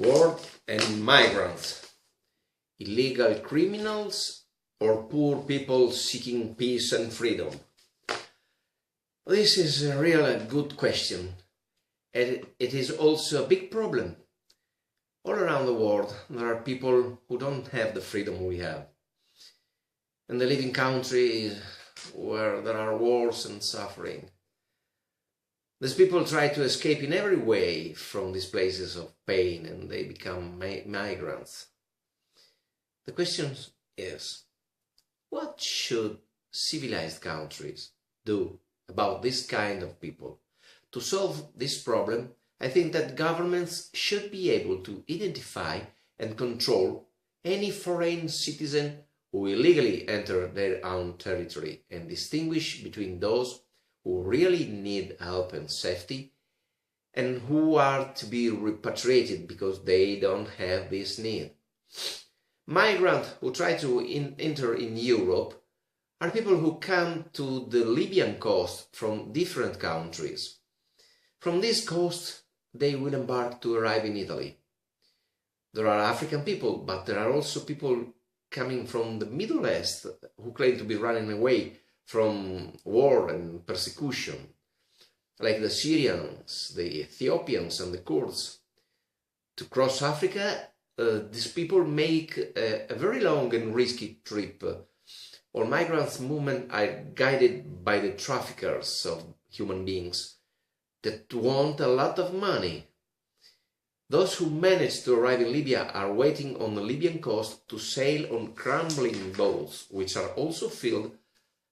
War and migrants, illegal criminals or poor people seeking peace and freedom? This is a really good question, and it is also a big problem. All around the world there are people who don't have the freedom we have, and they live in countries where there are wars and suffering. These people try to escape in every way from these places of pain, and they become migrants. The question is, what should civilized countries do about this kind of people? To solve this problem, I think that governments should be able to identify and control any foreign citizen who illegally enter their own territory and distinguish between those who really need help and safety and who are to be repatriated because they don't have this need. Migrants who try to enter in Europe are people who come to the Libyan coast from different countries. From this coast they will embark to arrive in Italy. There are African people, but there are also people coming from the Middle East who claim to be running away from war and persecution, like the Syrians, the Ethiopians and the Kurds. To cross Africa, these people make a very long and risky trip. All migrants' movements are guided by the traffickers of human beings that want a lot of money. Those who manage to arrive in Libya are waiting on the Libyan coast to sail on crumbling boats, which are also filled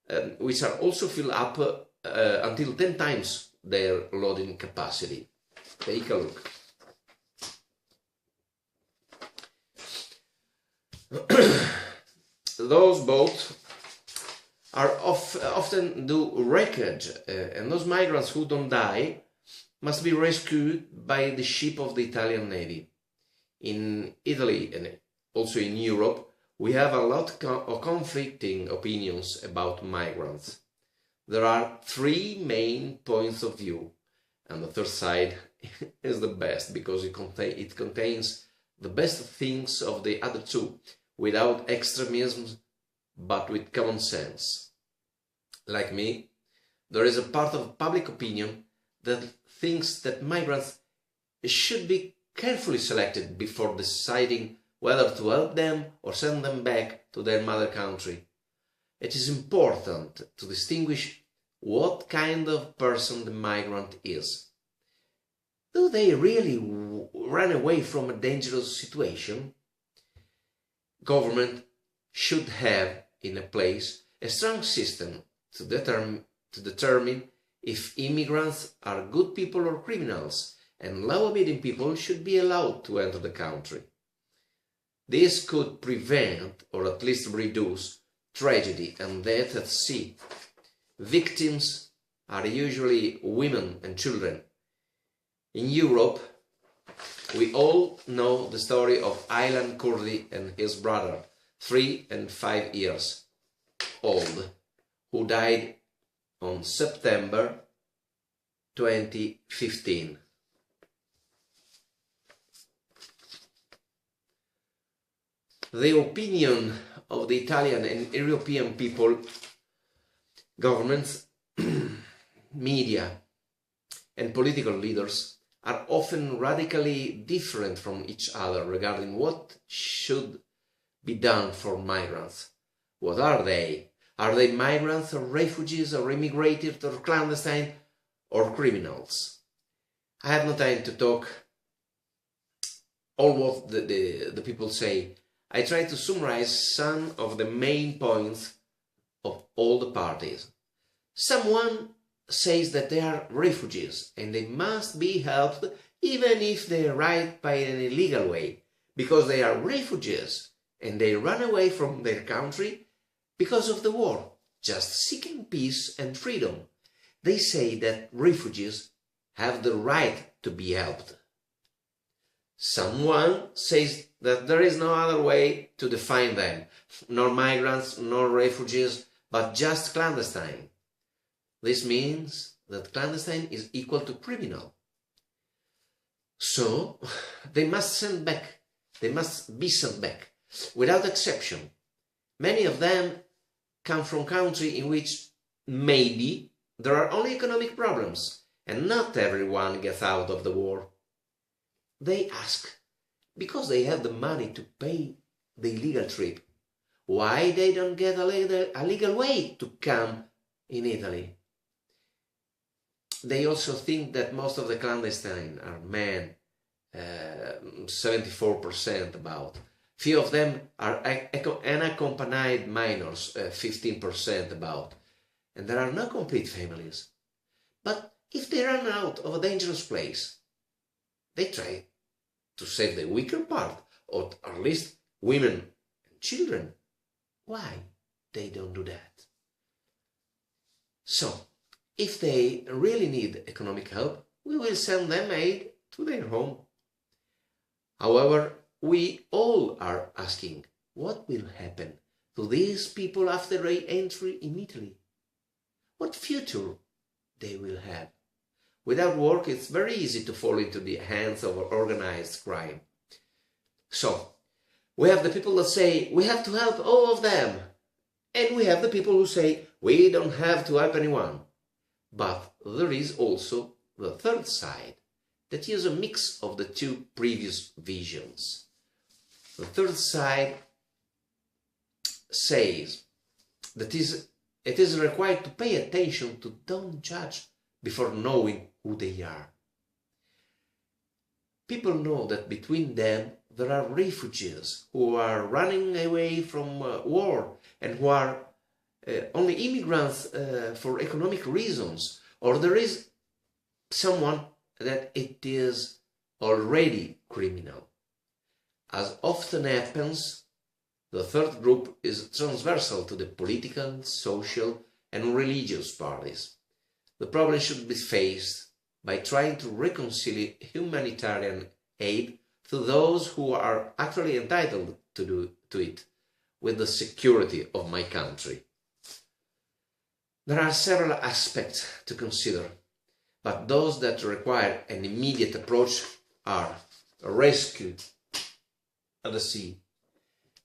up until 10 times their loading capacity. Take a look. Those boats are often do wreckage, and those migrants who don't die must be rescued by the ship of the Italian Navy. In Italy and also in Europe, we have a lot of conflicting opinions about migrants. There are three main points of view, and the third side is the best because it contains the best things of the other two, without extremism but with common sense. Like me, there is a part of public opinion that thinks that migrants should be carefully selected before deciding whether to help them or send them back to their mother country. It is important to distinguish what kind of person the migrant is. Do they really run away from a dangerous situation? Government should have in a place a strong system to determine if immigrants are good people or criminals, and law-abiding people should be allowed to enter the country. This could prevent, or at least reduce, tragedy and death at sea. Victims are usually women and children. In Europe, we all know the story of Aylan Kurdi and his brother, 3 and 5 years old, who died on September 2015. The opinion of the Italian and European people, governments, media and political leaders are often radically different from each other regarding what should be done for migrants. What are they? Are they migrants or refugees or immigrants or clandestine or criminals? I have no time to talk all what the people say. I try to summarize some of the main points of all the parties. Someone says that they are refugees and they must be helped even if they arrive by an illegal way, because they are refugees and they run away from their country because of the war, just seeking peace and freedom. They say that refugees have the right to be helped. Someone says that there is no other way to define them, nor migrants, nor refugees, but just clandestine. This means that clandestine is equal to criminal. So they must be sent back, without exception. Many of them come from countries in which maybe there are only economic problems, and not everyone gets out of the war. They ask, because they have the money to pay the illegal trip, why they don't get a legal way to come in Italy. They also think that most of the clandestine are men, 74% about. Few of them are unaccompanied minors, 15% about. And there are no complete families. But if they run out of a dangerous place, they try to save the weaker part, or at least women and children. Why they don't do that? So, if they really need economic help, we will send them aid to their home. However, we all are asking, what will happen to these people after their entry in Italy? What future they will have? Without work, it's very easy to fall into the hands of organized crime. So, we have the people that say, we have to help all of them. And we have the people who say, we don't have to help anyone. But there is also the third side, that is a mix of the two previous visions. The third side says that it is required to pay attention to don't judge before knowing who they are. People know that between them there are refugees who are running away from war and who are only immigrants for economic reasons, or there is someone that it is already criminal. As often happens, the third group is transversal to the political, social and religious parties. The problem should be faced by trying to reconcile humanitarian aid to those who are actually entitled to it with the security of my country. There are several aspects to consider, but those that require an immediate approach are rescue at the sea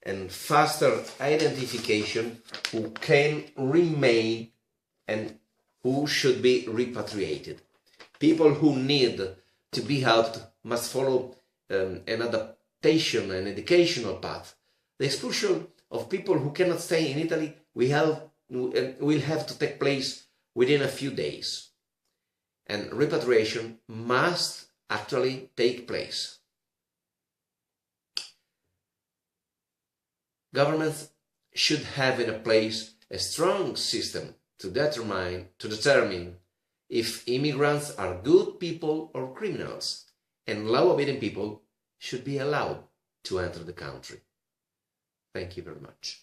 and faster identification who can remain and who should be repatriated. People who need to be helped must follow an adaptation and educational path. The expulsion of people who cannot stay in Italy will have to take place within a few days. And repatriation must actually take place. Governments should have in place a strong system to determine if immigrants are good people or criminals, and law-abiding people should be allowed to enter the country. Thank you very much.